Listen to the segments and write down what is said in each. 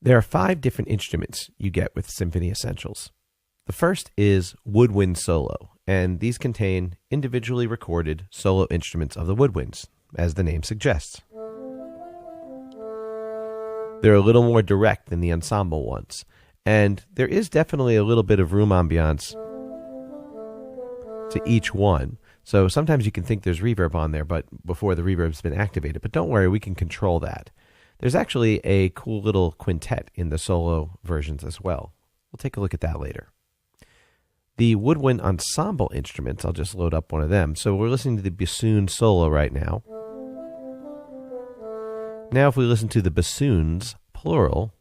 There are 5 different instruments you get with Symphony Essentials. The first is Woodwind Solo, and these contain individually recorded solo instruments of the woodwinds, as the name suggests. They're a little more direct than the ensemble ones, and there is definitely a little bit of room ambiance to each one. So sometimes you can think there's reverb on there, but before the reverb's been activated. But don't worry, we can control that. There's actually a cool little quintet in the solo versions as well. We'll take a look at that later. The woodwind ensemble instruments, I'll just load up one of them. So we're listening to the bassoon solo right now. Now if we listen to the bassoons, plural,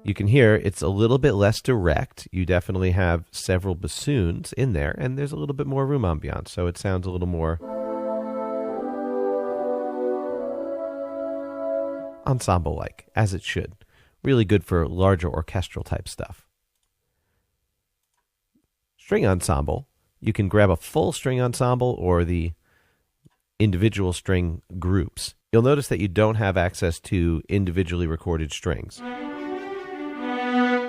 you can hear it's a little bit less direct. You definitely have several bassoons in there, and there's a little bit more room ambiance, so it sounds a little more ensemble-like, as it should. Really good for larger orchestral type stuff. String ensemble, you can grab a full string ensemble or the individual string groups. You'll notice that you don't have access to individually recorded strings.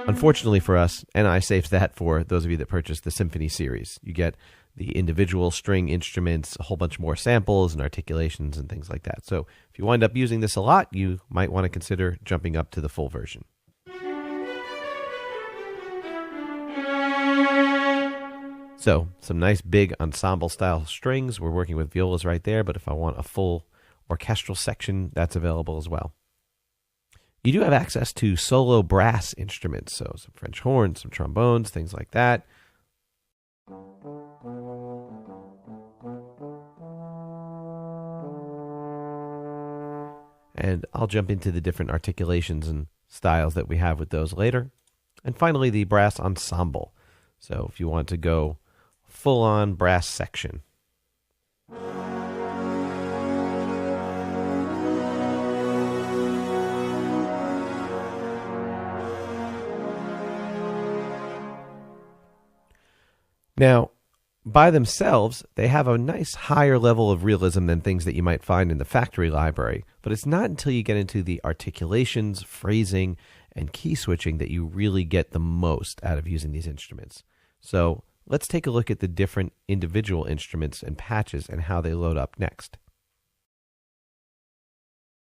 Unfortunately for us, NI saves that for those of you that purchase the Symphony series. You get the individual string instruments, a whole bunch more samples and articulations and things like that. So if you wind up using this a lot, you might want to consider jumping up to the full version. So some nice big ensemble style strings. We're working with violas right there, but if I want a full orchestral section, that's available as well. You do have access to solo brass instruments, so some French horns, some trombones, things like that. And I'll jump into the different articulations and styles that we have with those later. And finally, the brass ensemble. So if you want to go full-on brass section. Now, by themselves, they have a nice higher level of realism than things that you might find in the factory library, but it's not until you get into the articulations, phrasing, and key switching that you really get the most out of using these instruments. So let's take a look at the different individual instruments and patches and how they load up next.